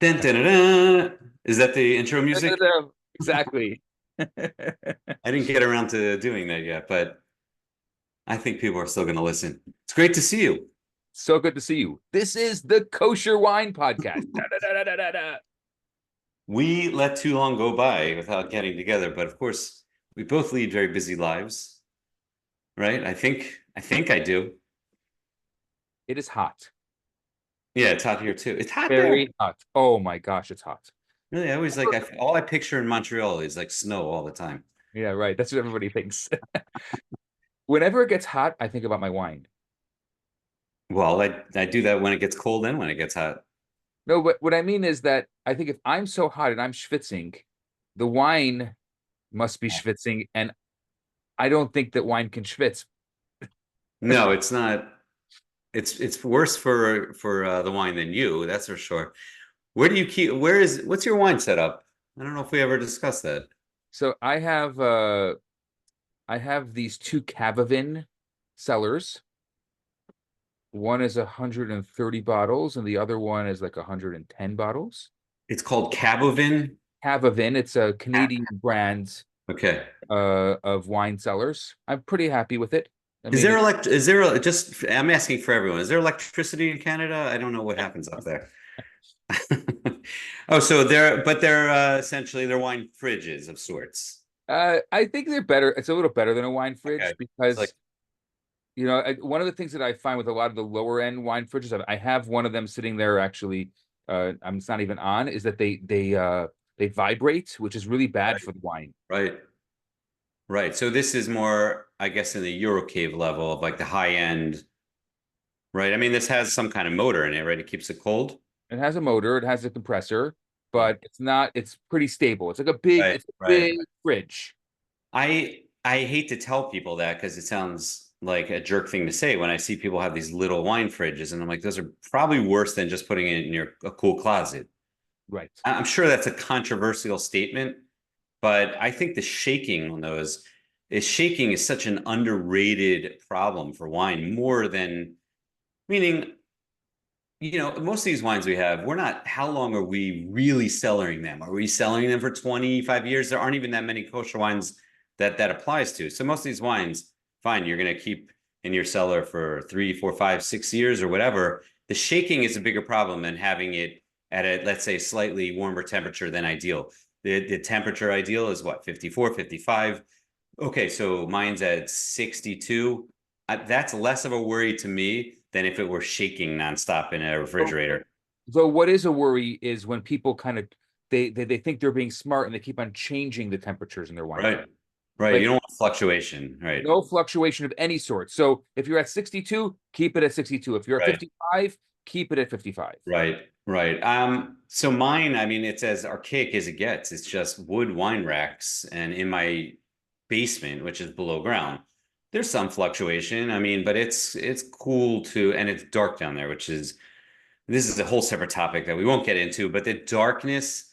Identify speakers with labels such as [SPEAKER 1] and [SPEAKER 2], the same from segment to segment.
[SPEAKER 1] Dun, dun, dun, dun. Is that the intro music?
[SPEAKER 2] Exactly.
[SPEAKER 1] I didn't get around to doing that yet, but I think people are still going to listen. It's great to see you.
[SPEAKER 2] So good to see you. This is the Kosher Wine Podcast. Da, da, da, da, da, da.
[SPEAKER 1] We let too long go by without getting together, but of course, we both lead very busy lives, right? I think I do.
[SPEAKER 2] It is hot.
[SPEAKER 1] Yeah, it's hot here too. It's hot there.
[SPEAKER 2] Very hot. Oh my gosh, it's hot.
[SPEAKER 1] Really, I always like all I picture in Montreal is like snow all the time.
[SPEAKER 2] Yeah, right. That's what everybody thinks. Whenever it gets hot, I think about my wine.
[SPEAKER 1] Well, I do that when it gets cold and when it gets hot.
[SPEAKER 2] No, but what I mean is that I think if I'm so hot and I'm schwitzing, the wine must be schwitzing, and I don't think that wine can schwitz.
[SPEAKER 1] No, it's not. It's worse for the wine than you, that's for sure. Where do you keep? What's your wine setup? I don't know if we ever discussed that.
[SPEAKER 2] So I have these two Cavavin cellars. One is 130 bottles, and the other one is like 110 bottles.
[SPEAKER 1] It's called Cabovin.
[SPEAKER 2] Cavavin, it's a Canadian brand
[SPEAKER 1] Okay.
[SPEAKER 2] of wine cellars. I'm pretty happy with it. I
[SPEAKER 1] Is
[SPEAKER 2] mean,
[SPEAKER 1] there just I'm asking for everyone. Is there electricity in Canada? I don't know what happens up there. Oh, so they're essentially they're wine fridges of sorts.
[SPEAKER 2] I think they're better. It's a little better than a wine
[SPEAKER 1] Okay.
[SPEAKER 2] fridge
[SPEAKER 1] It's like
[SPEAKER 2] because one of the things that I find with a lot of the lower end wine fridges, I have one of them sitting there actually. It's not even on. Is that they vibrate, which is really bad for the wine.
[SPEAKER 1] right. Right. So this is more, I guess, in the Eurocave level of like the high end, right? I mean, this has some kind of motor in it, right? It keeps it cold.
[SPEAKER 2] It has a motor, it has a compressor, but it's not. It's pretty stable. It's like a big.
[SPEAKER 1] Right,
[SPEAKER 2] It's a
[SPEAKER 1] right.
[SPEAKER 2] big fridge.
[SPEAKER 1] I hate to tell people that because it sounds like a jerk thing to say when I see people have these little wine fridges, and I'm like, those are probably worse than just putting it in your a cool closet.
[SPEAKER 2] Right.
[SPEAKER 1] I'm sure that's a controversial statement, but I think the shaking on those is shaking is such an underrated problem for wine, more than meaning, most of these wines we have, we're not, how long are we really cellaring them? Are we selling them for 25 years? There aren't even that many kosher wines that applies to. So most of these wines, fine, you're going to keep in your cellar for 3, 4, 5, 6 years or whatever. The shaking is a bigger problem than having it at a, let's say, slightly warmer temperature than ideal. The temperature ideal is what, 54, 55? Okay, so mine's at 62. That's less of a worry to me than if it were shaking nonstop in a
[SPEAKER 2] So,
[SPEAKER 1] refrigerator.
[SPEAKER 2] so what is a worry is when people kind of they think they're being smart and they keep on changing the temperatures in their wine fridge.
[SPEAKER 1] Right. Right. You
[SPEAKER 2] Like
[SPEAKER 1] don't want fluctuation. Right.
[SPEAKER 2] no fluctuation of any sort. So if you're at 62, keep it at 62. If you're at
[SPEAKER 1] Right.
[SPEAKER 2] 55, keep it at 55.
[SPEAKER 1] Right. Right. So mine, I mean, it's as archaic as it gets. It's just wood wine racks. And in my basement, which is below ground, there's some fluctuation. I mean, but it's cool to, and it's dark down there, which is this is a whole separate topic that we won't get into, but the darkness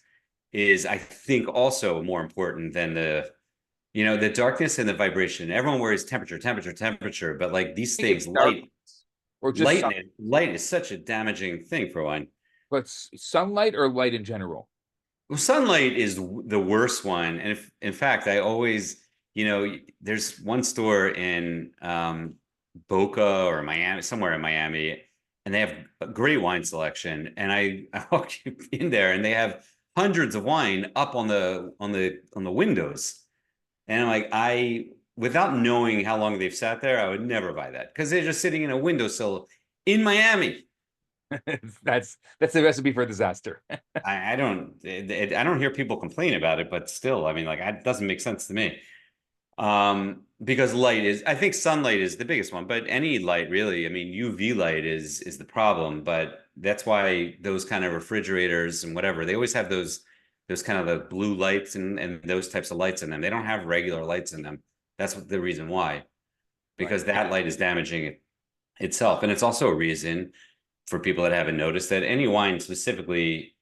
[SPEAKER 1] is, I think, also more important than the darkness and the vibration. Everyone worries temperature, temperature, temperature, but like these
[SPEAKER 2] I think it's
[SPEAKER 1] things,
[SPEAKER 2] dark or just sun,
[SPEAKER 1] light is such a damaging thing for wine.
[SPEAKER 2] but sunlight or light in general.
[SPEAKER 1] Well, sunlight is the worst one, and if, in fact, I always, there's one store in Boca or Miami, somewhere in Miami, and they have a great wine selection. And I walk in there, and they have hundreds of wine up on the windows. And I'm like, without knowing how long they've sat there, I would never buy that because they're just sitting in a windowsill in Miami.
[SPEAKER 2] That's the recipe for disaster.
[SPEAKER 1] I don't hear people complain about it, but still, I mean, like, it doesn't make sense to me. Because I think sunlight is the biggest one, but any light really, I mean, UV light is the problem, but that's why those kind of refrigerators and whatever, they always have those kind of the blue lights and those types of lights in them. They don't have regular lights in them. That's the reason why,
[SPEAKER 2] Right.
[SPEAKER 1] because that light is damaging itself. And it's also a reason for people that haven't noticed that any wine specifically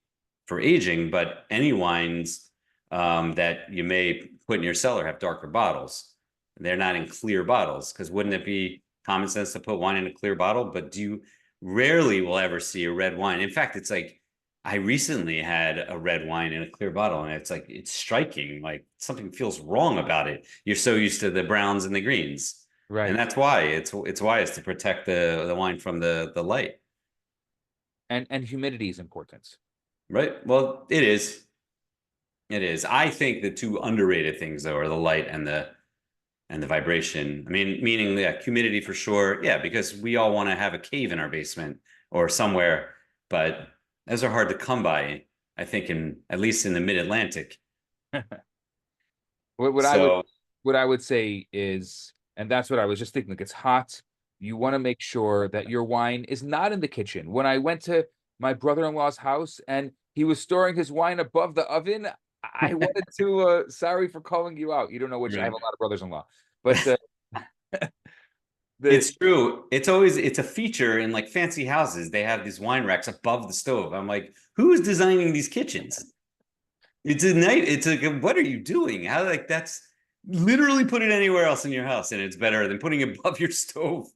[SPEAKER 1] for aging, but any wines that you may put in your cellar have darker bottles. They're not in clear bottles because wouldn't it be common sense to put wine in a clear bottle? But you rarely will ever see a red wine. In fact, it's like I recently had a red wine in a clear bottle, and it's like it's striking. Like something feels wrong about it. You're so used to the browns and the greens, and
[SPEAKER 2] Right.
[SPEAKER 1] that's why it's wise to protect the wine from the light,
[SPEAKER 2] And humidity is important.
[SPEAKER 1] right? Well, it is. It is. I think the two underrated things though are the light and the vibration. I mean, meaning yeah, humidity for sure. Yeah, because we all want to have a cave in our basement or somewhere, but those are hard to come by, I think, in at least in the mid-Atlantic.
[SPEAKER 2] What, what I would
[SPEAKER 1] So
[SPEAKER 2] what I would say is, and that's what I was just thinking, like it's hot. You want to make sure that your wine is not in the kitchen. When I went to my brother-in-law's house and he was storing his wine above the oven, I wanted to sorry for calling you out. You don't know which I have
[SPEAKER 1] right.
[SPEAKER 2] a lot of brothers-in-law. But the
[SPEAKER 1] It's true. It's a feature in like fancy houses. They have these wine racks above the stove. I'm like, who is designing these kitchens? It's a night. It's like, what are you doing? How like that's literally put it anywhere else in your house, and it's better than putting it above your stove.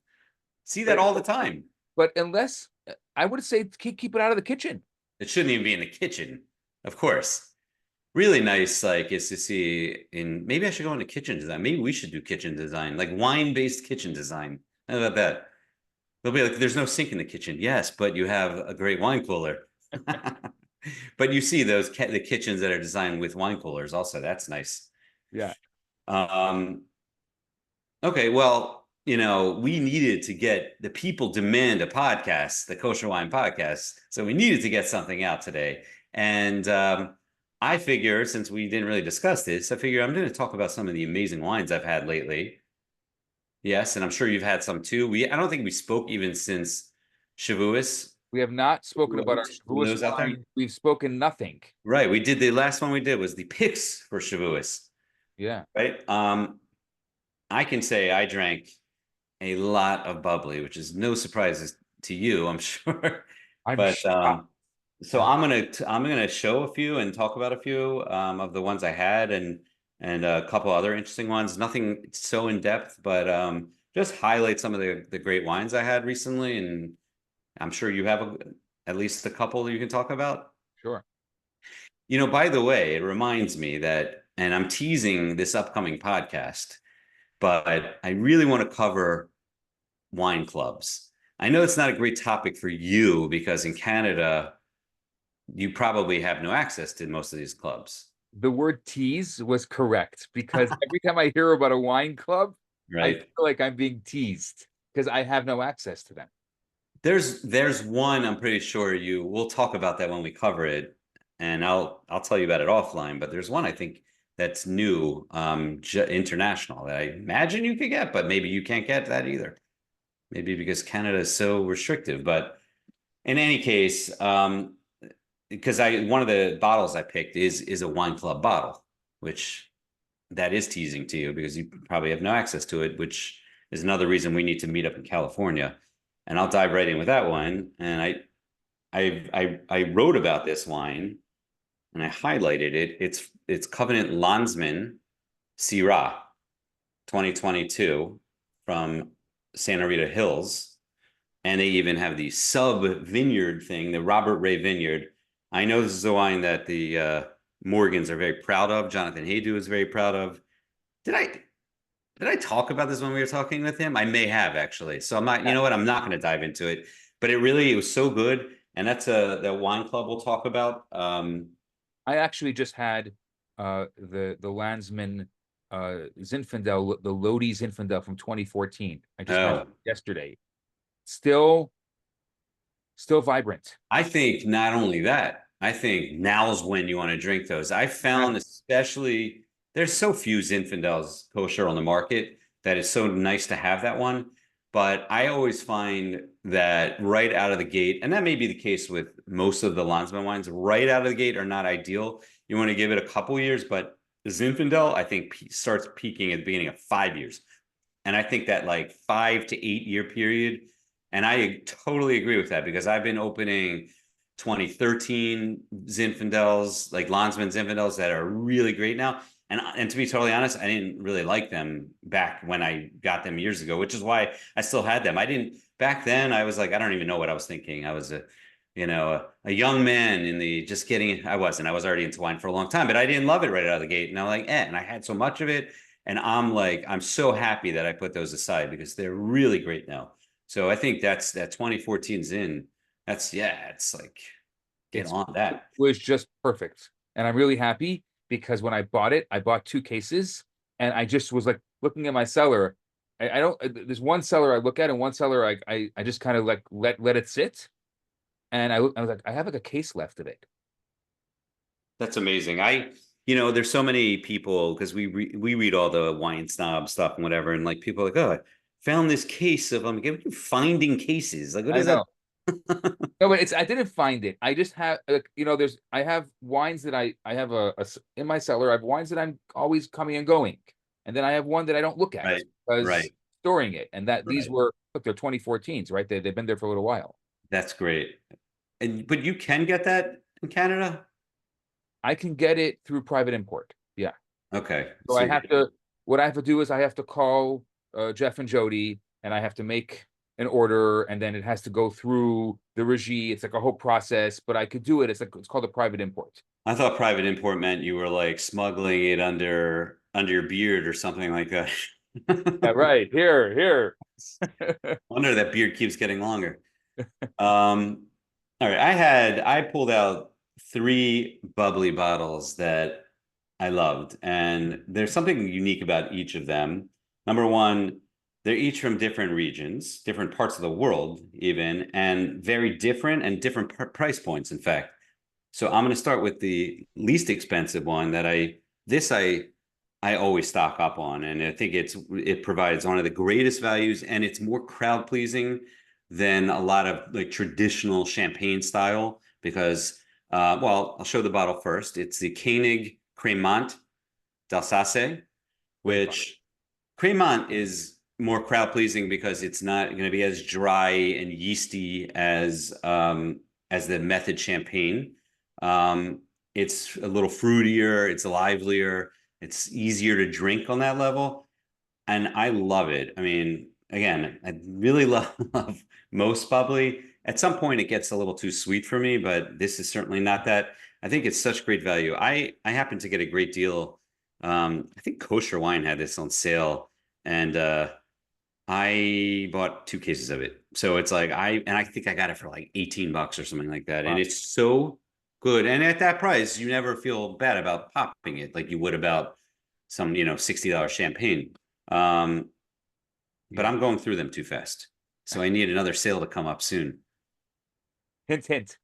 [SPEAKER 1] See that
[SPEAKER 2] but,
[SPEAKER 1] all the time.
[SPEAKER 2] but unless I would say keep it out of the kitchen.
[SPEAKER 1] It shouldn't even be in the kitchen, of course. Really nice, like, is to see in maybe I should go into kitchen design. Maybe we should do kitchen design, like wine-based kitchen design. How about that? They'll be like, there's no sink in the kitchen. Yes, but you have a great wine cooler. But you see those the kitchens that are designed with wine coolers also. That's nice.
[SPEAKER 2] Yeah.
[SPEAKER 1] Um, okay, well, we needed to get the people demand a podcast, the Kosher Wine Podcast. So we needed to get something out today. And I figure, since we didn't really discuss this, I figure I'm going to talk about some of the amazing wines I've had lately. Yes, and I'm sure you've had some too. I don't think we spoke even since Shavuos.
[SPEAKER 2] We have not spoken about our Shavuos
[SPEAKER 1] Those out there?
[SPEAKER 2] wine. We've spoken nothing.
[SPEAKER 1] Right. We did the last one we did was the picks for Shavuos.
[SPEAKER 2] Yeah.
[SPEAKER 1] Right. I can say I drank a lot of bubbly, which is no surprises to you, I'm sure.
[SPEAKER 2] I'm
[SPEAKER 1] But
[SPEAKER 2] shocked.
[SPEAKER 1] so I'm gonna show a few and talk about a few of the ones I had and a couple other interesting ones. Nothing so in depth, but just highlight some of the great wines I had recently, and I'm sure you have at least a couple you can talk about.
[SPEAKER 2] Sure.
[SPEAKER 1] By the way, it reminds me that, and I'm teasing this upcoming podcast, but I really want to cover wine clubs. I know it's not a great topic for you because in Canada, you probably have no access to most of these clubs.
[SPEAKER 2] The word tease was correct because every time I hear about a wine club, I
[SPEAKER 1] Right.
[SPEAKER 2] feel like I'm being teased because I have no access to them.
[SPEAKER 1] There's one I'm pretty sure we'll talk about that when we cover it, and I'll tell you about it offline. But there's one I think that's new, international that I imagine you could get, but maybe you can't get that either. Maybe because Canada is so restrictive. But in any case, because one of the bottles I picked is a wine club bottle, which that is teasing to you because you probably have no access to it, which is another reason we need to meet up in California. And I'll dive right in with that one. And I wrote about this wine and I highlighted it. It's Covenant Landsman Syrah 2022 from Santa Rita Hills. And they even have the sub vineyard thing, the Robert Ray Vineyard. I know this is a wine that the Morgans are very proud of. Jonathan Haydu is very proud of. Did I talk about this when we were talking with him? I may have actually. So I'm not, you know what? I'm not going to dive into it. But it was so good. And that's the wine club we'll talk about.
[SPEAKER 2] I actually just had the Landsman Zinfandel, the Lodi Zinfandel from 2014. I just had it yesterday. Still vibrant.
[SPEAKER 1] I think not only that, I think now's when you want to drink those. I found especially there's so few Zinfandels kosher on the market that it's so nice to have that one. But I always find that right out of the gate, and that may be the case with most of the Landsman wines, right out of the gate are not ideal. You want to give it a couple years, but the Zinfandel, I think, starts peaking at the beginning of 5 years. And I think that like 5 to 8 year period, and I totally agree with that because I've been opening 2013 Zinfandels, like Landsman Zinfandels that are really great now. And to be totally honest, I didn't really like them back when I got them years ago, which is why I still had them. I didn't back then. I was like, I don't even know what I was thinking. I was a young man in the just getting, I was already into wine for a long time, but I didn't love it right out of the gate. And I'm like, and I had so much of it. And I'm so happy that I put those aside because they're really great now. So I think that 2014's in. It's like, get
[SPEAKER 2] It
[SPEAKER 1] on that.
[SPEAKER 2] was just perfect. And I'm really happy because when I bought it, I bought 2 cases and I just was like looking at my cellar. I don't, there's one cellar I look at and one cellar I just kind of like let it sit. And I was like, I have like a case left of it.
[SPEAKER 1] That's amazing. There's so many people because we read all the wine snob stuff and whatever, and like people are like, oh, I found this case of finding cases. Like, what
[SPEAKER 2] I
[SPEAKER 1] is that?
[SPEAKER 2] know. No, but I didn't find it. I just have I have wines that I have in my cellar. I have wines that I'm always coming and going, and then I have one that I don't look at
[SPEAKER 1] Right,
[SPEAKER 2] because
[SPEAKER 1] right,
[SPEAKER 2] storing it. And that these
[SPEAKER 1] right.
[SPEAKER 2] were look, they're 2014s, right? They've been there for a little while.
[SPEAKER 1] That's great. But you can get that in Canada?
[SPEAKER 2] I can get it through private import. Yeah.
[SPEAKER 1] Okay.
[SPEAKER 2] So I have to. What I have to do is I have to call Jeff and Jody, and I have to make an order, and then it has to go through the regie. It's like a whole process, but I could do it. It's called a private import.
[SPEAKER 1] I thought private import meant you were like smuggling it under your beard or something like that.
[SPEAKER 2] Yeah, right. Here.
[SPEAKER 1] Wonder that beard keeps getting longer. Um, all right. I pulled out 3 bubbly bottles that I loved, and there's something unique about each of them. Number one, they're each from different regions, different parts of the world, even, and very different and different price points, in fact. So I'm going to start with the least expensive one that I always stock up on, and I think it provides one of the greatest values, and it's more crowd pleasing than a lot of like traditional champagne style because well, I'll show the bottle first. It's the Koenig Cremant d'Alsace, which Cremant is more crowd pleasing because it's not going to be as dry and yeasty as the method champagne. It's a little fruitier, it's livelier, it's easier to drink on that level, and I love it. I mean, again, I really love most bubbly. At some point, it gets a little too sweet for me, but this is certainly not that. I think it's such great value. I happen to get a great deal. I think Kosher Wine had this on sale, and I bought 2 cases of it. So it's like I think I got it for like $18 or something like that. And
[SPEAKER 2] Wow.
[SPEAKER 1] it's so good. And at that price, you never feel bad about popping it like you would about some, $60 champagne. But
[SPEAKER 2] Yeah.
[SPEAKER 1] I'm going through them too fast. So I need another sale to come up soon.
[SPEAKER 2] Hint, hint.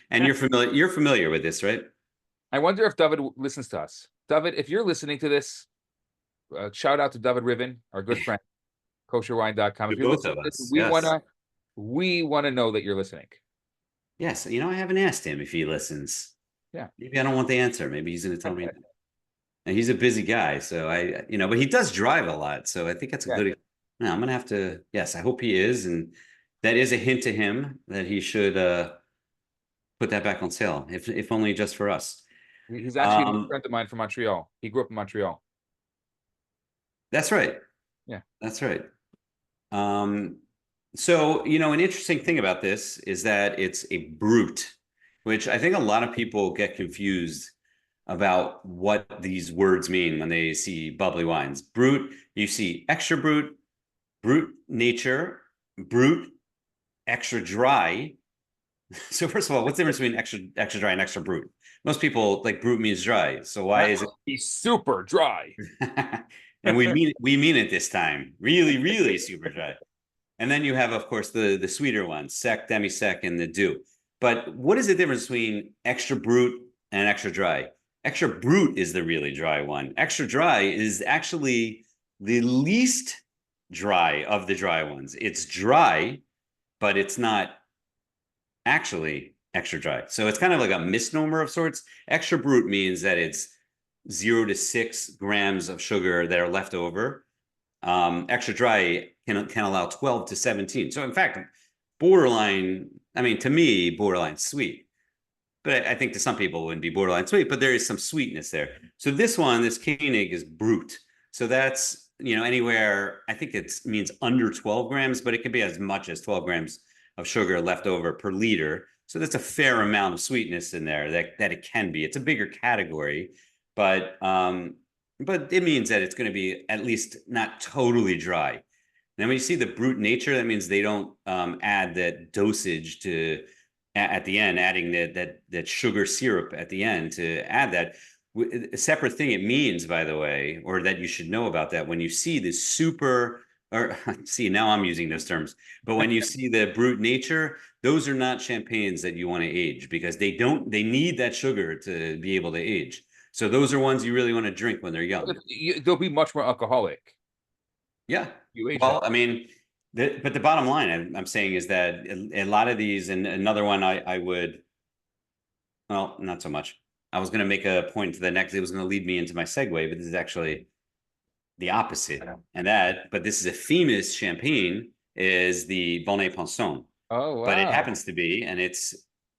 [SPEAKER 1] And you're familiar with this, right?
[SPEAKER 2] I wonder if David listens to us. David, if you're listening to this, shout out to David Riven, our good friend, kosherwine.com.
[SPEAKER 1] To
[SPEAKER 2] If you're
[SPEAKER 1] both
[SPEAKER 2] listening
[SPEAKER 1] of
[SPEAKER 2] to this,
[SPEAKER 1] us. Yes.
[SPEAKER 2] we wanna know that you're listening.
[SPEAKER 1] Yes. I haven't asked him if he listens.
[SPEAKER 2] Yeah.
[SPEAKER 1] Maybe I don't want the answer. Maybe he's going to tell me. And he's a busy guy, so but he does drive a lot, so I think that's a
[SPEAKER 2] Yeah.
[SPEAKER 1] good. No, I'm gonna have to. Yes, I hope he is, and that is a hint to him that he should put that back on sale, if only just for us.
[SPEAKER 2] He's actually a
[SPEAKER 1] Um,
[SPEAKER 2] friend of mine from Montreal. He grew up in Montreal.
[SPEAKER 1] that's right.
[SPEAKER 2] Yeah.
[SPEAKER 1] That's right. Um, so an interesting thing about this is that it's a brut, which I think a lot of people get confused about what these words mean when they see bubbly wines. Brut, you see extra brut, brut nature, brut, extra dry. So first of all, what's the difference between extra dry and extra brut? Most people like brut means dry. So why is it?
[SPEAKER 2] He's super dry.
[SPEAKER 1] And we mean it this time. Really, really super dry. And then you have, of course, the sweeter ones, sec, demi-sec, and the dew. But what is the difference between extra brut and extra dry? Extra brut is the really dry one. Extra dry is actually the least dry of the dry ones. It's dry, but it's not actually extra dry. So it's kind of like a misnomer of sorts. Extra brut means that it's 0 to 6 grams of sugar that are left over. Extra dry can allow 12 to 17. So in fact, borderline, I mean, to me, borderline sweet. But I think to some people it wouldn't be borderline sweet, but there is some sweetness there. So this Koenig is brut. So that's, anywhere, I think it means under 12 grams, but it could be as much as 12 grams of sugar left over per liter. So that's a fair amount of sweetness in there that it can be. It's a bigger category, but it means that it's going to be at least not totally dry. Then when you see the brute nature, that means they don't add that dosage to at the end, adding that sugar syrup at the end to add that. A separate thing it means, by the way, or that you should know about that, when you see this super, or see, now I'm using those terms, but when you see the brute nature, those are not champagnes that you want to age, because they need that sugar to be able to age. So those are ones you really want to drink when they're young.
[SPEAKER 2] They'll be much more alcoholic.
[SPEAKER 1] Yeah.
[SPEAKER 2] You age
[SPEAKER 1] Well,
[SPEAKER 2] them.
[SPEAKER 1] I mean, but the bottom line I'm saying is that a lot of these, and another one I would, well, not so much. I was going to make a point to the next, it was going to lead me into my segue, but this is actually the opposite. But this is a famous champagne, is the Bonnet-Ponson.
[SPEAKER 2] Oh, wow.
[SPEAKER 1] But it happens to be, and it's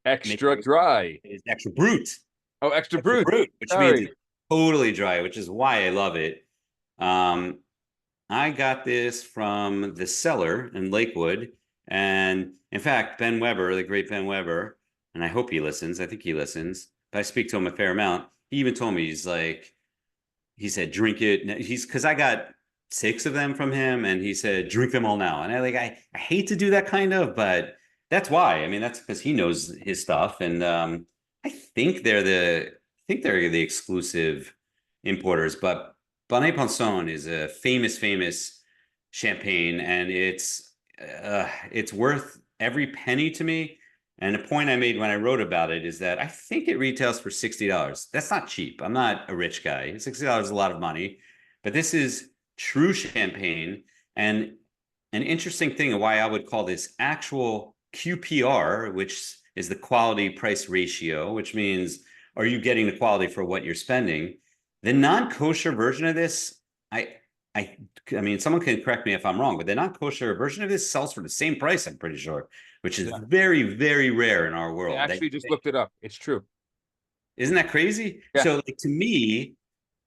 [SPEAKER 2] extra dry.
[SPEAKER 1] It's extra brute.
[SPEAKER 2] Oh, extra brute.
[SPEAKER 1] Which means it's totally dry, which is why I love it. I got this from the cellar in Lakewood. And in fact, Ben Weber, the great Ben Weber, and I hope he listens. I think he listens, but I speak to him a fair amount. He even told me, he said, drink it. Because I got 6 of them from him, and he said, drink them all now. And I hate to do that kind of, but that's why. I mean, that's because he knows his stuff. And I think they're the exclusive importers, but Bonnet-Ponson is a famous champagne, and it's worth every penny to me. And the point I made when I wrote about it is that I think it retails for $60. That's not cheap. I'm not a rich guy. $60 is a lot of money, but this is true champagne. And an interesting thing of why I would call this actual QPR, which is the quality price ratio, which means, are you getting the quality for what you're spending? The non-kosher version of this, I mean, someone can correct me if I'm wrong, but the non-kosher version of this sells for the same price, I'm pretty sure, which is very, very rare in our world.
[SPEAKER 2] I actually just looked it up. It's true.
[SPEAKER 1] Isn't that crazy? Yeah. So to me,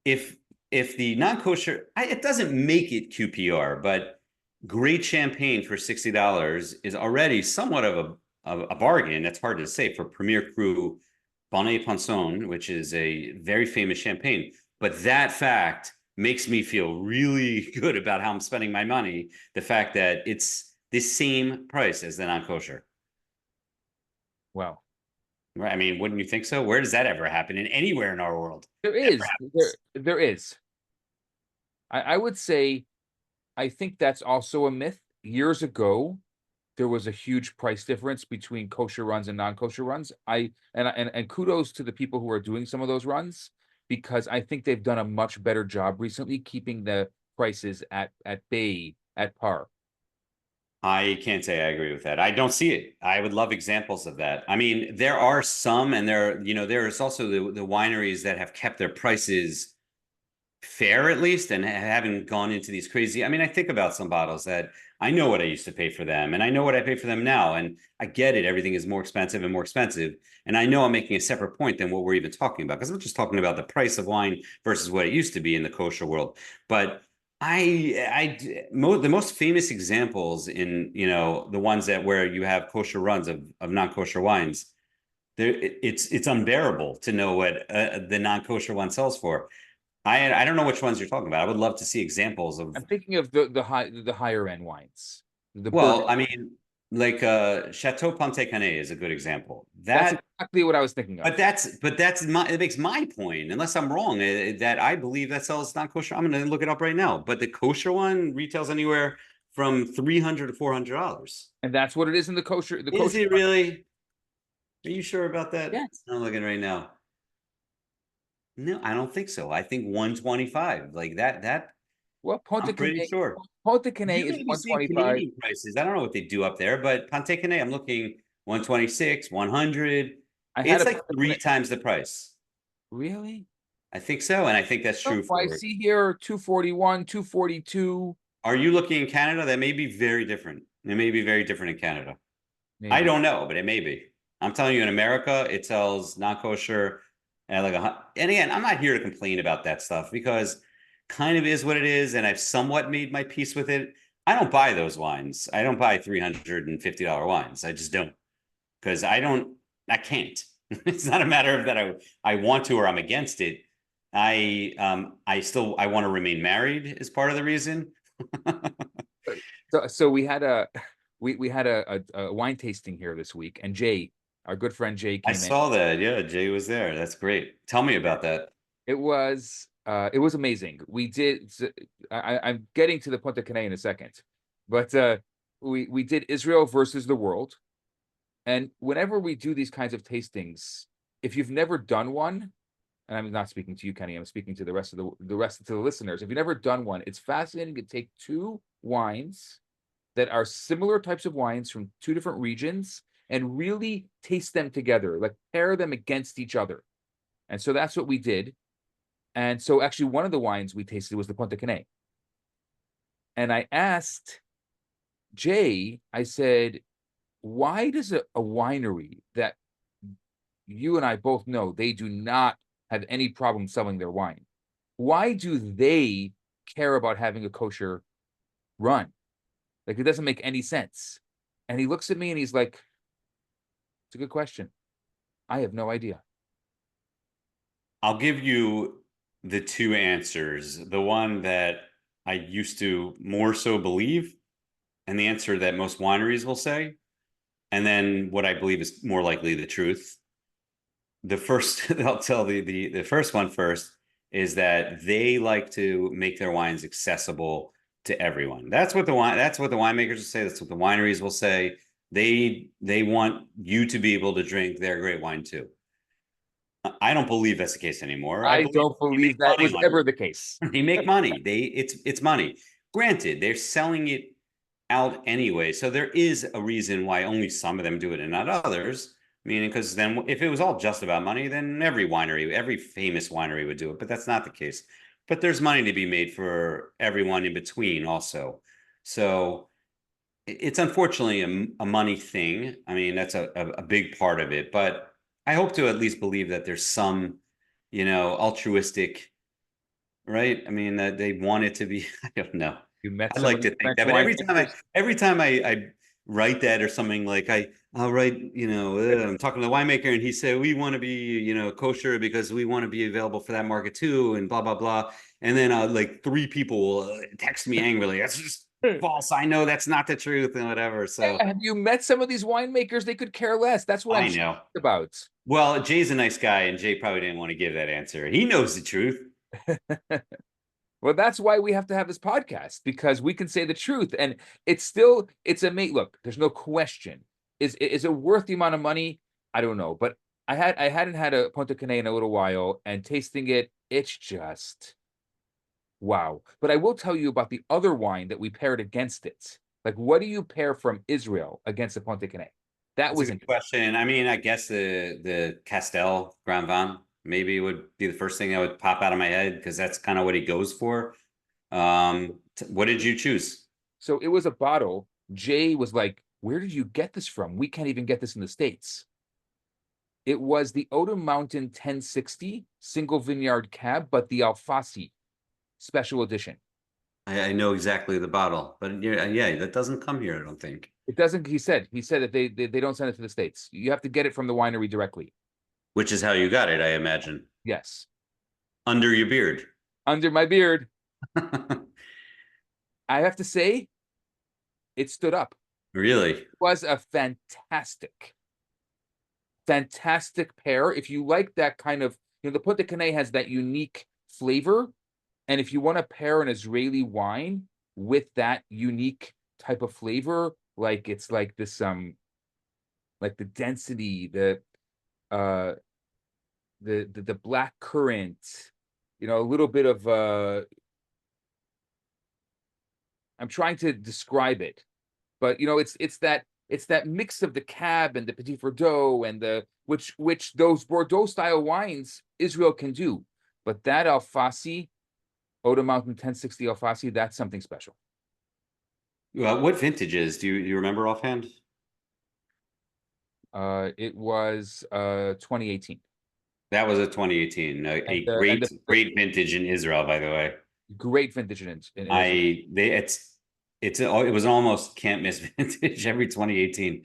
[SPEAKER 1] if the non-kosher, it doesn't make it QPR, but great champagne for $60 is already somewhat of a bargain. That's hard to say for Premier Cru Bonnet-Ponson, which is a very famous champagne. But that fact makes me feel really good about how I'm spending my money. The fact that it's the same price as the non-kosher.
[SPEAKER 2] Wow.
[SPEAKER 1] Right. I mean, wouldn't you think so? Where does that ever happen anywhere in our world?
[SPEAKER 2] There is. There is. I would say, I think that's also a myth. Years ago, there was a huge price difference between kosher runs and non-kosher runs. And kudos to the people who are doing some of those runs, because I think they've done a much better job recently keeping the prices at bay, at par.
[SPEAKER 1] I can't say I agree with that. I don't see it. I would love examples of that. I mean, there are some, and there's also the wineries that have kept their prices fair, at least, and haven't gone into these crazy. I mean, I think about some bottles that I know what I used to pay for them, and I know what I pay for them now, and I get it. Everything is more expensive and more expensive, and I know I'm making a separate point than what we're even talking about, because I'm just talking about the price of wine versus what it used to be in the kosher world. But the most famous examples in the ones where you have kosher runs of non-kosher wines, it's unbearable to know what the non-kosher one sells for. I don't know which ones you're talking about. I would love to see examples of.
[SPEAKER 2] I'm thinking of the higher end wines.
[SPEAKER 1] I mean, like Chateau Pontet-Canet is a good example.
[SPEAKER 2] That's exactly what I was thinking of.
[SPEAKER 1] But it makes my point, unless I'm wrong, that I believe that sells not kosher. I'm going to look it up right now. But the kosher one retails anywhere from $300 to $400.
[SPEAKER 2] And that's what it is in the kosher.
[SPEAKER 1] Is it really? Are you sure about that?
[SPEAKER 2] Yes.
[SPEAKER 1] I'm looking right now. No, I don't think so. I think 125, like that.
[SPEAKER 2] Well,
[SPEAKER 1] I'm pretty sure.
[SPEAKER 2] Pontet-Canet is 125
[SPEAKER 1] prices. I don't know what they do up there, but Pontet-Canet, I'm looking 126, 100. It's like 3 times the price.
[SPEAKER 2] Really?
[SPEAKER 1] I think so, and I think that's true.
[SPEAKER 2] I see here 241, 242.
[SPEAKER 1] Are you looking in Canada? That may be very different. It may be very different in Canada. Maybe. I don't know, but it may be. I'm telling you, in America, it sells non-kosher and and again, I'm not here to complain about that stuff, because kind of is what it is, and I've somewhat made my peace with it. I don't buy those wines. I don't buy $350 wines. I just don't, because I can't. It's not a matter of that I want to or I'm against it. I want to remain married is part of the reason.
[SPEAKER 2] So we had a we had a wine tasting here this week, and Jay, our good friend Jay,
[SPEAKER 1] I
[SPEAKER 2] came in.
[SPEAKER 1] saw that. Yeah, Jay was there. That's great. Tell me about that.
[SPEAKER 2] It was amazing. We did. I'm getting to the Pontet-Canet in a second, but we did Israel versus the world, and whenever we do these kinds of tastings, if you've never done one, and I'm not speaking to you, Kenny, I'm speaking to the rest of the listeners. If you've never done one, it's fascinating to take two wines that are similar types of wines from two different regions and really taste them together, like pair them against each other. And so that's what we did. And so actually one of the wines we tasted was the Pontet-Canet. And I asked Jay, I said, why does a winery that you and I both know they do not have any problem selling their wine, why do they care about having a kosher run? Like, it doesn't make any sense. And he looks at me and he's like, it's a good question. I have no idea.
[SPEAKER 1] I'll give you the two answers. The one that I used to more so believe, and the answer that most wineries will say, and then what I believe is more likely the truth. The first, I'll tell the first one first, is that they like to make their wines accessible to everyone. That's what the winemakers will say. That's what the wineries will say. They want you to be able to drink their great wine too. I don't believe that's the case anymore. I
[SPEAKER 2] I
[SPEAKER 1] believe
[SPEAKER 2] don't
[SPEAKER 1] they
[SPEAKER 2] believe
[SPEAKER 1] make
[SPEAKER 2] that
[SPEAKER 1] money
[SPEAKER 2] was
[SPEAKER 1] on
[SPEAKER 2] ever
[SPEAKER 1] it.
[SPEAKER 2] the case.
[SPEAKER 1] They make money. It's money. Granted, they're selling it out anyway, so there is a reason why only some of them do it and not others. Meaning, because then if it was all just about money, then every winery, every famous winery would do it. But that's not the case. But there's money to be made for everyone in between also. So it's unfortunately a money thing. I mean, that's a big part of it. But I hope to at least believe that there's some, altruistic, right? I mean, that they want it to be. I don't know.
[SPEAKER 2] You met
[SPEAKER 1] I'd
[SPEAKER 2] some of
[SPEAKER 1] like
[SPEAKER 2] these
[SPEAKER 1] to think
[SPEAKER 2] French
[SPEAKER 1] that, but
[SPEAKER 2] winemakers?
[SPEAKER 1] every time I write that or something, like I'll write, I'm talking to the winemaker and he said we want to be, kosher because we want to be available for that market too, and blah blah blah. And then like three people will text me angrily. That's just false. I know that's not the truth and whatever. So
[SPEAKER 2] Yeah, have you met some of these winemakers? They could care less. That's what I'm
[SPEAKER 1] I
[SPEAKER 2] shocked
[SPEAKER 1] know.
[SPEAKER 2] about.
[SPEAKER 1] Well, Jay's a nice guy, and Jay probably didn't want to give that answer. He knows the truth.
[SPEAKER 2] Well, that's why we have to have this podcast, because we can say the truth. And it's a mate. Look, there's no question. Is it worth the amount of money? I don't know. But I hadn't had a Pontet-Canet in a little while, and tasting it, it's just wow. But I will tell you about the other wine that we paired against it. Like, what do you pair from Israel against the Pontet-Canet? That
[SPEAKER 1] That's a
[SPEAKER 2] was
[SPEAKER 1] good
[SPEAKER 2] interesting.
[SPEAKER 1] question. I mean, I guess the Castel Grand Vin maybe would be the first thing that would pop out of my head because that's kind of what he goes for. What did you choose?
[SPEAKER 2] So it was a bottle. Jay was like, where did you get this from? We can't even get this in the States. It was the Odem Mountain 1060 single vineyard cab, but the Alfasi special edition.
[SPEAKER 1] I know exactly the bottle, but yeah, that doesn't come here, I don't think.
[SPEAKER 2] It doesn't, he said that they don't send it to the States. You have to get it from the winery directly.
[SPEAKER 1] Which is how you got it, I imagine.
[SPEAKER 2] Yes.
[SPEAKER 1] Under your beard.
[SPEAKER 2] Under my beard. I have to say, it stood up.
[SPEAKER 1] Really?
[SPEAKER 2] It was a fantastic pair. If you like that kind of, the Pontet-Canet has that unique flavor. And if you want to pair an Israeli wine with that unique type of flavor, like it's like this, like the density, uh, the black currant, a little bit of, I'm trying to describe it, but it's that mix of the Cab and the Petit Verdot and the which those Bordeaux style wines Israel can do, but that Alfasi Odem Mountain 1060 Alfasi, that's something special.
[SPEAKER 1] What vintages do you remember offhand?
[SPEAKER 2] It was 2018.
[SPEAKER 1] That was a 2018.
[SPEAKER 2] And
[SPEAKER 1] A
[SPEAKER 2] the, and
[SPEAKER 1] great
[SPEAKER 2] the, the
[SPEAKER 1] great vintage in Israel, by the way.
[SPEAKER 2] great vintage in Israel.
[SPEAKER 1] I they it was an almost can't miss vintage every 2018.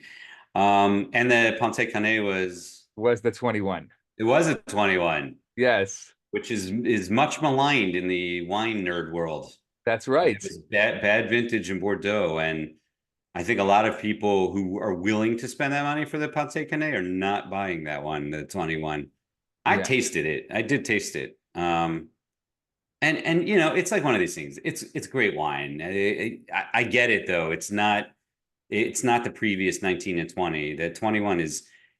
[SPEAKER 1] And the Pontet-Canet
[SPEAKER 2] Was the 21.
[SPEAKER 1] it was a 21,
[SPEAKER 2] Yes,
[SPEAKER 1] which is much maligned in the wine nerd world.
[SPEAKER 2] that's
[SPEAKER 1] It
[SPEAKER 2] right.
[SPEAKER 1] was bad vintage in Bordeaux, and I think a lot of people who are willing to spend that money for the Pontet-Canet are not buying that one, the 21. I
[SPEAKER 2] Yeah.
[SPEAKER 1] tasted it. I did taste it. And you know, it's like one of these things. It's great wine. I get it though. It's not the previous 19 and 20. The 21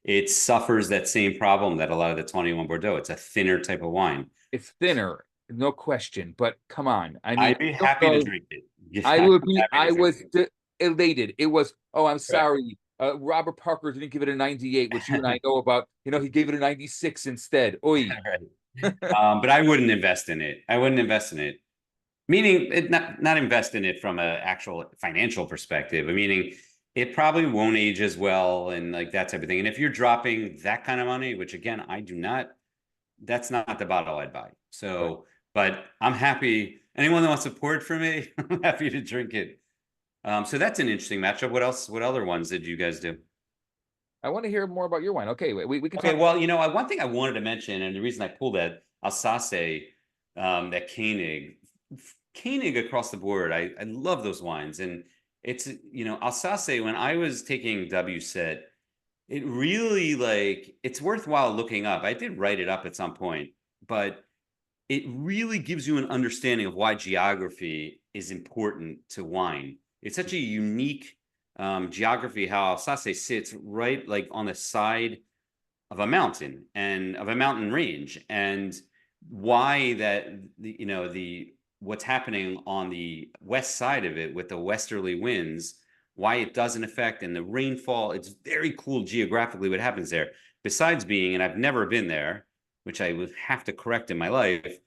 [SPEAKER 1] it suffers that same problem that a lot of the 21 Bordeaux. It's a thinner type of wine.
[SPEAKER 2] It's thinner, no question. But come on. I mean,
[SPEAKER 1] I'd be
[SPEAKER 2] I don't
[SPEAKER 1] happy to
[SPEAKER 2] know.
[SPEAKER 1] drink it. Yeah,
[SPEAKER 2] I was elated. It was, oh, I'm
[SPEAKER 1] right.
[SPEAKER 2] sorry. Robert Parker didn't give it a 98, which you and I know about. He gave it a 96 instead. Oi.
[SPEAKER 1] Right. But I wouldn't invest in it. I wouldn't invest in it. Meaning, not invest in it from an actual financial perspective. Meaning, it probably won't age as well, and like that type of thing. And if you're dropping that kind of money, which again I do not, that's not the bottle I'd buy.
[SPEAKER 2] Right.
[SPEAKER 1] So, but I'm happy. Anyone that wants to pour it for me, I'm happy to drink it. So that's an interesting matchup. What else? What other ones did you guys do?
[SPEAKER 2] I want to hear more about your wine. Okay, we can
[SPEAKER 1] Okay,
[SPEAKER 2] talk.
[SPEAKER 1] well, one thing I wanted to mention, and the reason I pulled that Alsace, that Koenig across the board, I love those wines, and it's Alsace. When I was taking WSET, it really it's worthwhile looking up. I did write it up at some point, but it really gives you an understanding of why geography is important to wine. It's such a unique geography how Alsace sits right like on the side of a mountain and of a mountain range, and why that the what's happening on the west side of it with the westerly winds, why it doesn't affect, and the rainfall. It's very cool geographically what happens there. Besides being, and I've never been there, which I would have to correct in my life,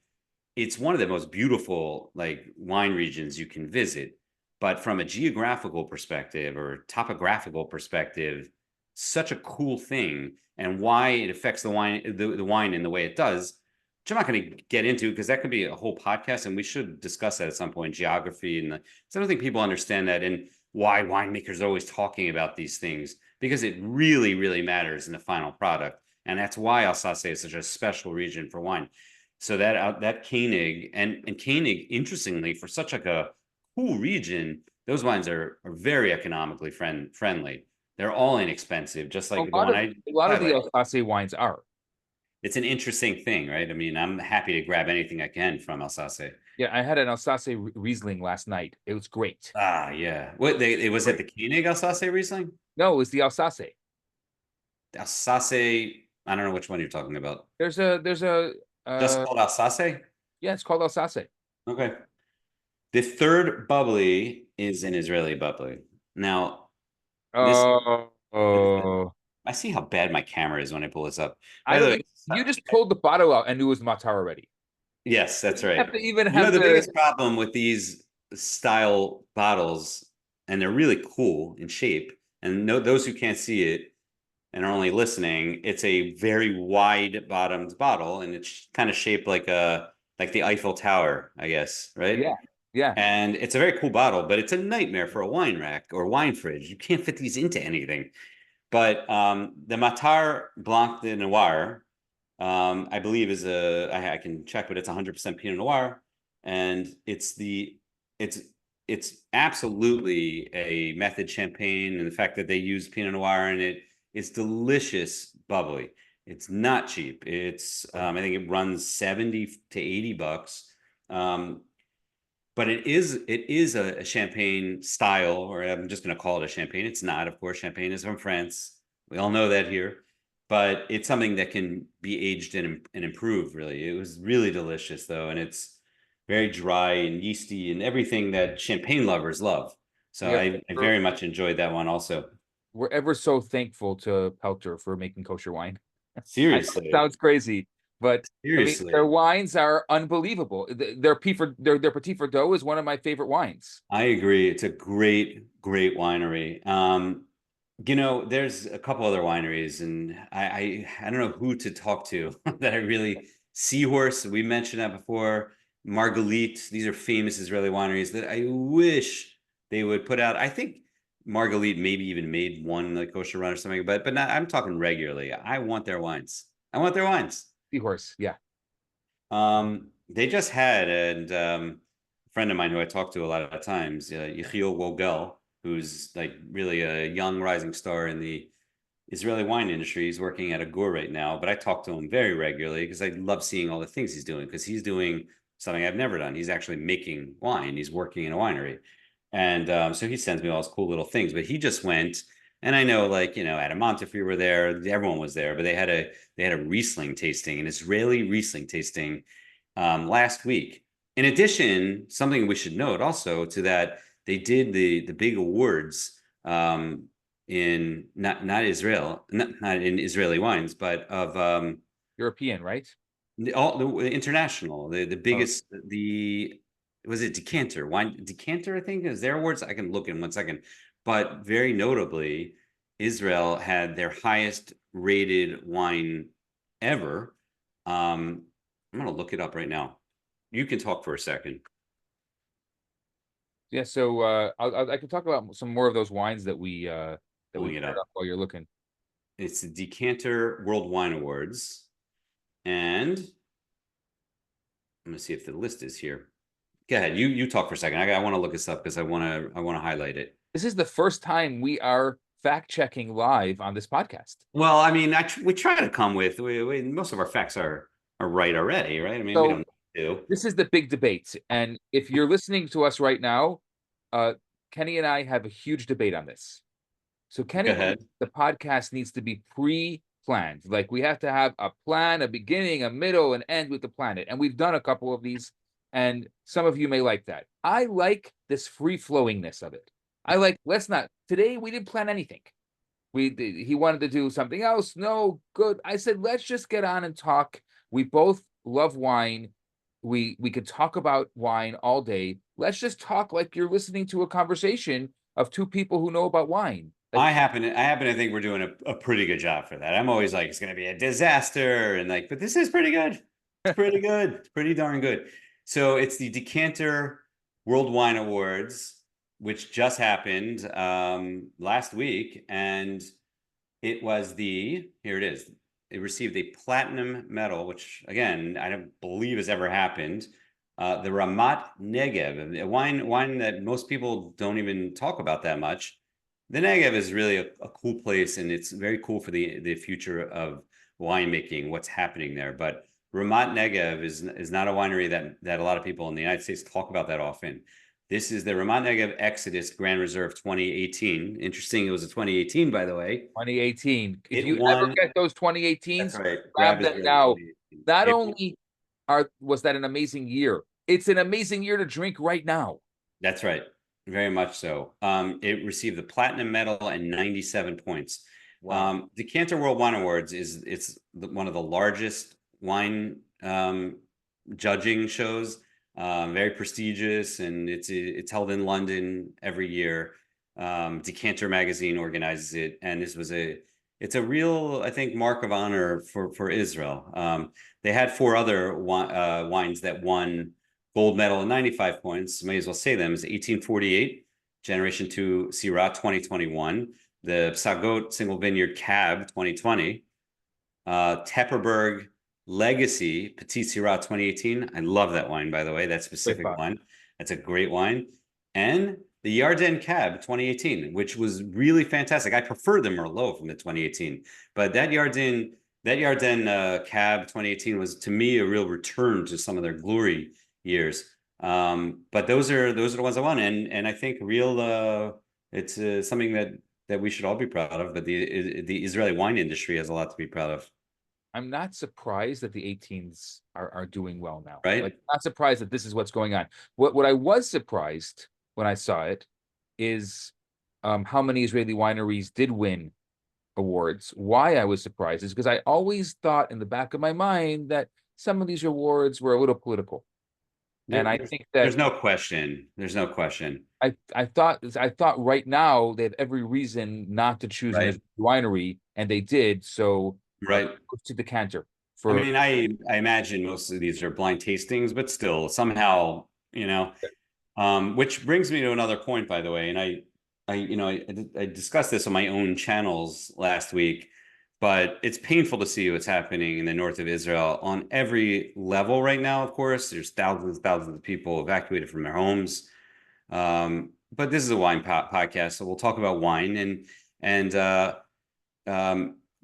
[SPEAKER 1] it's one of the most beautiful like wine regions you can visit. But from a geographical perspective or topographical perspective, such a cool thing, and why it affects the wine in the way it does, which I'm not going to get into because that could be a whole podcast, and we should discuss that at some point. Geography, and so I don't think people understand that, and why winemakers are always talking about these things, because it really, really matters in the final product, and that's why Alsace is such a special region for wine. So that Koenig and Koenig, interestingly, for such like a cool region, those wines are very economically friendly. They're all inexpensive, just like the one
[SPEAKER 2] A lot of the
[SPEAKER 1] highlighted.
[SPEAKER 2] Alsace wines are.
[SPEAKER 1] It's an interesting thing, right? I mean, I'm happy to grab anything I can from Alsace.
[SPEAKER 2] Yeah, I had an Alsace Riesling last night. It was great.
[SPEAKER 1] Ah, yeah. It was at the Koenig Alsace Riesling?
[SPEAKER 2] No, it was the Alsace.
[SPEAKER 1] Alsace, I don't know which one you're talking about.
[SPEAKER 2] There's a
[SPEAKER 1] Just called Alsace?
[SPEAKER 2] yeah, it's called Alsace.
[SPEAKER 1] Okay. The third bubbly is an Israeli bubbly. Now, this
[SPEAKER 2] Oh,
[SPEAKER 1] I see how bad my camera is when I pull this up.
[SPEAKER 2] I
[SPEAKER 1] By the way,
[SPEAKER 2] don't. You just pulled the bottle out and knew it was Matar already.
[SPEAKER 1] yes, that's
[SPEAKER 2] You
[SPEAKER 1] right.
[SPEAKER 2] have to even
[SPEAKER 1] You know,
[SPEAKER 2] have
[SPEAKER 1] the
[SPEAKER 2] to.
[SPEAKER 1] biggest problem with these style bottles, and they're really cool in shape, and those who can't see it and are only listening, it's a very wide bottomed bottle, and it's kind of shaped like the Eiffel Tower, I guess, right?
[SPEAKER 2] Yeah, yeah.
[SPEAKER 1] And it's a very cool bottle, but it's a nightmare for a wine rack or wine fridge. You can't fit these into anything. But the Matar Blanc de Noirs, I believe I can check, but it's 100% Pinot Noir, and it's absolutely a method champagne, and the fact that they use Pinot Noir in it is delicious, bubbly. It's not cheap. I think it runs 70 to 80 bucks. But it is a champagne style, or I'm just going to call it a champagne. It's not, of course. Champagne is from France. We all know that here, but it's something that can be aged and improved. Really, it was really delicious though, and it's very dry and yeasty and everything that champagne lovers love. So
[SPEAKER 2] Yep.
[SPEAKER 1] I very much enjoyed that one also.
[SPEAKER 2] We're ever so thankful to Pelter for making kosher wine. I know it
[SPEAKER 1] Seriously,
[SPEAKER 2] sounds crazy, but I mean,
[SPEAKER 1] seriously.
[SPEAKER 2] their wines are unbelievable. Their Petit Verdot is one of my favorite wines.
[SPEAKER 1] I agree. It's a great, great winery. There's a couple other wineries, and I don't know who to talk to that I really Seahorse. We mentioned that before. Margalit. These are famous Israeli wineries that I wish they would put out, I think Marguerite maybe even made one like kosher run or something, but not, I'm talking regularly. I want their wines. I want their wines.
[SPEAKER 2] Seahorse, yeah.
[SPEAKER 1] They just had, and a friend of mine who I talk to a lot of times, Yechiel Wogel, who's like really a young rising star in the Israeli wine industry. He's working at a Gur right now, but I talk to him very regularly because I love seeing all the things he's doing, because he's doing something I've never done. He's actually making wine. He's working in a winery. And so he sends me all these cool little things, but he just went, and I know, like, Adam Montefiore were there, everyone was there, but they had a Riesling tasting, an Israeli Riesling tasting last week. In addition, something we should note also to that, they did the big awards in not Israel, not in Israeli wines, but of
[SPEAKER 2] European, right?
[SPEAKER 1] the international, the
[SPEAKER 2] Oh,
[SPEAKER 1] biggest, was it Decanter, I think, is their awards. I can look in 1 second, but very notably, Israel had their highest rated wine ever. I'm gonna look it up right now. You can talk for a second.
[SPEAKER 2] yeah. So I can talk about some more of those wines that we
[SPEAKER 1] Pulling it
[SPEAKER 2] paired
[SPEAKER 1] up.
[SPEAKER 2] up while you're looking.
[SPEAKER 1] It's the Decanter World Wine Awards, and I'm gonna see if the list is here. Go ahead. You talk for a second. I want to look this up because I want to highlight it.
[SPEAKER 2] This is the first time we are fact checking live on this podcast.
[SPEAKER 1] Well, I mean, we try to come with most of our facts are right already, right? I mean, we
[SPEAKER 2] So
[SPEAKER 1] don't need to.
[SPEAKER 2] this is the big debate, and if you're listening to us right now, Kenny and I have a huge debate on this. So Kenny,
[SPEAKER 1] Go ahead.
[SPEAKER 2] the podcast needs to be pre-planned. Like, we have to have a plan, a beginning, a middle, and end with the planet. And we've done a couple of these, and some of you may like that. I like this free-flowingness of it. I like, today we didn't plan anything. He wanted to do something else. No, good. I said, let's just get on and talk. We both love wine. We could talk about wine all day. Let's just talk like you're listening to a conversation of two people who know about wine. Like,
[SPEAKER 1] I happen to think we're doing a pretty good job for that. I'm always like, it's going to be a disaster, and like, but this is pretty good. It's pretty good. It's pretty darn good. So it's the Decanter World Wine Awards, which just happened last week, and it was here it is. It received a platinum medal, which again I don't believe has ever happened. The Ramat Negev, a wine that most people don't even talk about that much. The Negev is really a cool place, and it's very cool for the future of winemaking, what's happening there. But Ramat Negev is not a winery that a lot of people in the United States talk about that often. This is the Ramat Negev Exodus Grand Reserve 2018. Interesting, it was a 2018, by the way.
[SPEAKER 2] 2018. If
[SPEAKER 1] It
[SPEAKER 2] you
[SPEAKER 1] won.
[SPEAKER 2] ever get those 2018s,
[SPEAKER 1] That's right.
[SPEAKER 2] grab them now. Not
[SPEAKER 1] It,
[SPEAKER 2] only was that an amazing year, it's an amazing year to drink right now.
[SPEAKER 1] That's right. Very much so. It received the platinum medal and 97 points.
[SPEAKER 2] Wow.
[SPEAKER 1] Decanter World Wine Awards it's one of the largest wine judging shows. Very prestigious, and it's held in London every year. Decanter magazine organizes it, and it's a real, I think, mark of honor for Israel. They had 4 other wines that won gold medal and 95 points. May as well say them. Is 1848 Generation 2 Syrah 2021, the Psagot Single Vineyard Cab 2020, Tepperberg Legacy Petit Syrah 2018. I love that wine, by the way, that specific wine. That's a great wine. And the Yarden Cab 2018, which was really fantastic. I prefer the Merlot from the 2018, but that Yarden Cab 2018 was, to me, a real return to some of their glory years. But those are the ones I won, and I think it's something that we should all be proud of. But the Israeli wine industry has a lot to be proud of.
[SPEAKER 2] I'm not surprised that the 18s are doing well now.
[SPEAKER 1] Right?
[SPEAKER 2] Like, not surprised that this is what's going on. What I was surprised when I saw it is how many Israeli wineries did win awards. Why I was surprised is because I always thought in the back of my mind that some of these awards were a little political. And I think that
[SPEAKER 1] there's no question. There's no question.
[SPEAKER 2] I thought right now they have every reason not to choose
[SPEAKER 1] Right.
[SPEAKER 2] an winery, and they did. So
[SPEAKER 1] Right.
[SPEAKER 2] to Decanter.
[SPEAKER 1] I mean, I imagine most of these are blind tastings, but still, somehow, Which brings me to another point, by the way, and I discussed this on my own channels last week, but it's painful to see what's happening in the north of Israel on every level right now. Of course, there's thousands of people evacuated from their homes. But this is a wine podcast, so we'll talk about wine and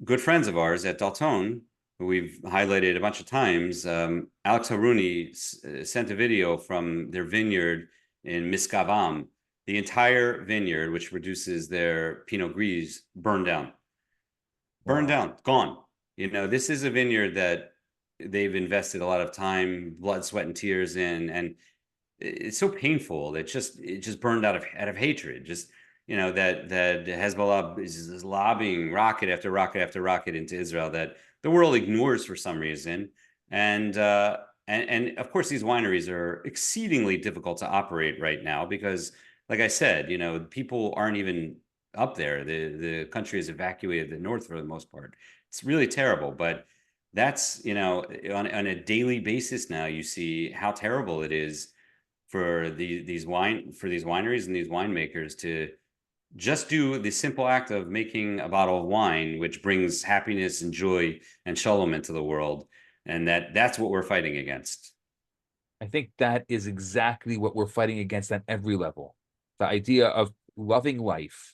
[SPEAKER 1] good friends of ours at Dalton, who we've highlighted a bunch of times. Alex Haruni sent a video from their vineyard in Miskavam. The entire vineyard, which produces their Pinot Gris, burned down. Burned down, gone. This is a vineyard that they've invested a lot of time, blood, sweat, and tears in, and it's so painful that it just burned out of hatred. Just that Hezbollah is lobbing rocket after rocket after rocket into Israel that the world ignores for some reason, and of course these wineries are exceedingly difficult to operate right now because, like I said, people aren't even up there. The country has evacuated the north for the most part. It's really terrible, but that's on a daily basis now you see how terrible it is for these wineries and these winemakers to just do the simple act of making a bottle of wine, which brings happiness and joy and shalom into the world. And that's what we're fighting against.
[SPEAKER 2] I think that is exactly what we're fighting against at every level. The idea of loving life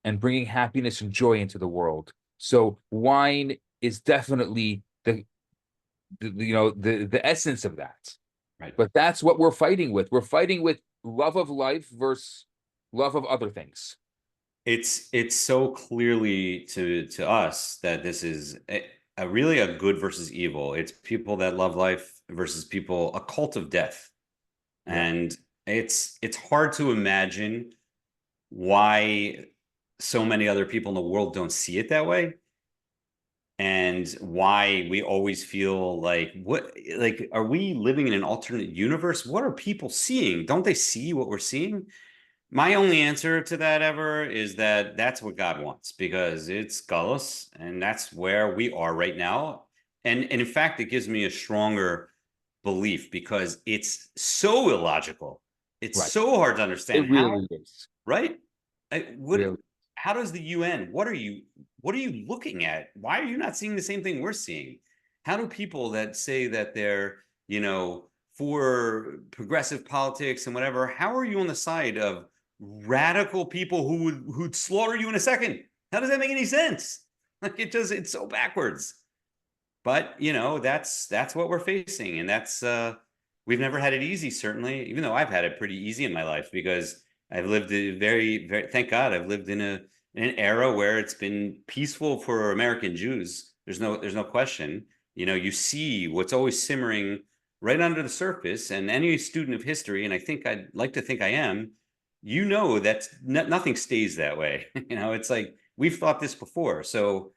[SPEAKER 2] and bringing happiness and joy into the world. So wine is definitely the essence of that.
[SPEAKER 1] Right.
[SPEAKER 2] But that's what we're fighting with. We're fighting with love of life versus love of other things.
[SPEAKER 1] It's so clearly to us that this is really a good versus evil. It's people that love life versus a cult of death. Yeah. And it's hard to imagine why so many other people in the world don't see it that way, and why we always feel like, are we living in an alternate universe? What are people seeing? Don't they see what we're seeing? My only answer to that ever is that that's what God wants, because it's Gullus, and that's where we are right now. And in fact, it gives me a stronger belief because it's so illogical. It's right. So hard to understand.
[SPEAKER 2] It really is.
[SPEAKER 1] Right? Really? How does the UN, what are you looking at? Why are you not seeing the same thing we're seeing? How do people that say that they're, for progressive politics and whatever, how are you on the side of radical people who'd slaughter you in a second? How does that make any sense? Like, it's so backwards. But that's what we're facing, and that's we've never had it easy, certainly, even though I've had it pretty easy in my life, because I've lived a very, very, thank God, I've lived in an era where it's been peaceful for American Jews. There's no question. You see what's always simmering right under the surface, and any student of history, and I'd like to think I am, that nothing stays that way. It's like we've thought this before. So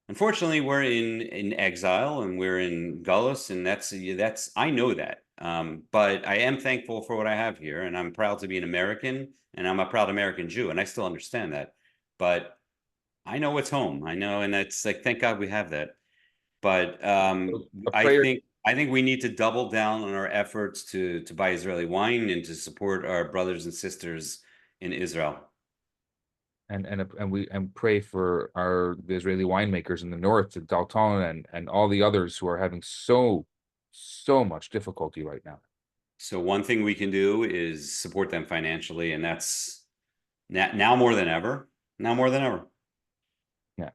[SPEAKER 1] unfortunately, we're in exile and we're in Gullus, and that's I know that. But I am thankful for what I have here, and I'm proud to be an American, and I'm a proud American Jew, and I still understand that. But I know what's home. I know, and it's like, thank God we have that. But I think we need to double down on our efforts to buy Israeli wine and to support our brothers and sisters in Israel.
[SPEAKER 2] And pray for the Israeli winemakers in the north, to Dalton and all the others who are having so much difficulty right now.
[SPEAKER 1] So one thing we can do is support them financially, and that's now more than ever. Now more than ever.
[SPEAKER 2] Yeah,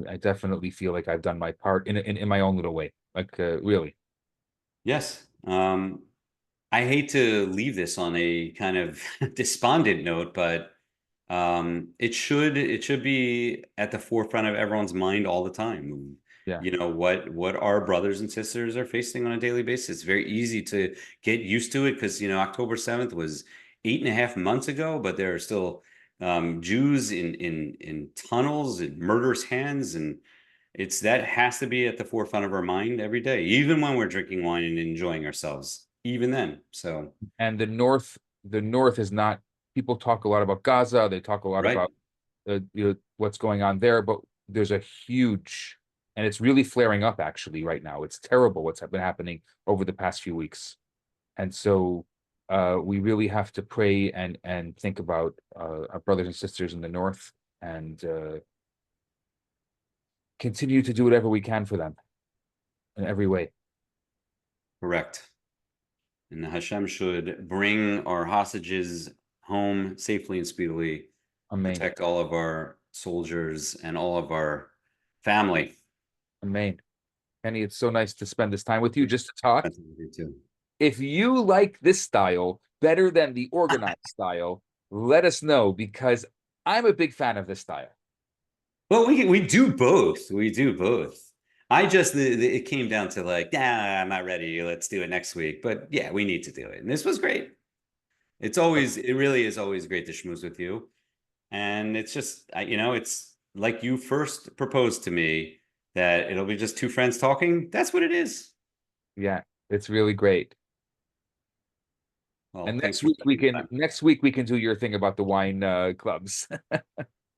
[SPEAKER 2] I definitely feel like I've done my part in my own little way. Like, really.
[SPEAKER 1] Yes. I hate to leave this on a kind of despondent note, but it should be at the forefront of everyone's mind all the time.
[SPEAKER 2] Yeah.
[SPEAKER 1] What our brothers and sisters are facing on a daily basis. It's very easy to get used to it because October 7th was 8.5 months ago, but there are still Jews in tunnels and murderous hands, and that has to be at the forefront of our mind every day, even when we're drinking wine and enjoying ourselves, even then. So,
[SPEAKER 2] and the north is not. People talk a lot about Gaza. They talk a lot about what's going on there, but there's a huge, and it's really flaring up actually right now. It's terrible what's been happening over the past few weeks. And so we really have to pray and think about our brothers and sisters in the north, and continue to do whatever we can for them in every way.
[SPEAKER 1] Correct. And Hashem should bring our hostages home safely and speedily,
[SPEAKER 2] Amen.
[SPEAKER 1] protect all of our soldiers and all of our family.
[SPEAKER 2] Amen. Kenny, it's so nice to spend this time with you just to talk.
[SPEAKER 1] That's what we do too.
[SPEAKER 2] If you like this style better than the organized style, let us know, because I'm a big fan of this style.
[SPEAKER 1] Well, we do both. We do both. I just it came down to like, yeah, I'm not ready. Let's do it next week. But yeah, we need to do it. And this was great. It really is always great to schmooze with you. And it's just, it's like you first proposed to me that it'll be just two friends talking. That's what it is.
[SPEAKER 2] Yeah, it's really great.
[SPEAKER 1] Well,
[SPEAKER 2] And
[SPEAKER 1] thanks
[SPEAKER 2] next week we can do your thing about the wine clubs.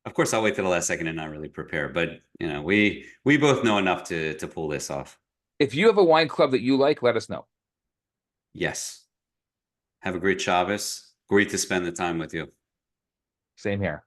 [SPEAKER 1] Of course, I'll wait till the last second and not really prepare, but we both know enough to pull this off.
[SPEAKER 2] If you have a wine club that you like, let us know.
[SPEAKER 1] Yes. Have a great Shabbos. Great to spend the time with you.
[SPEAKER 2] Same here.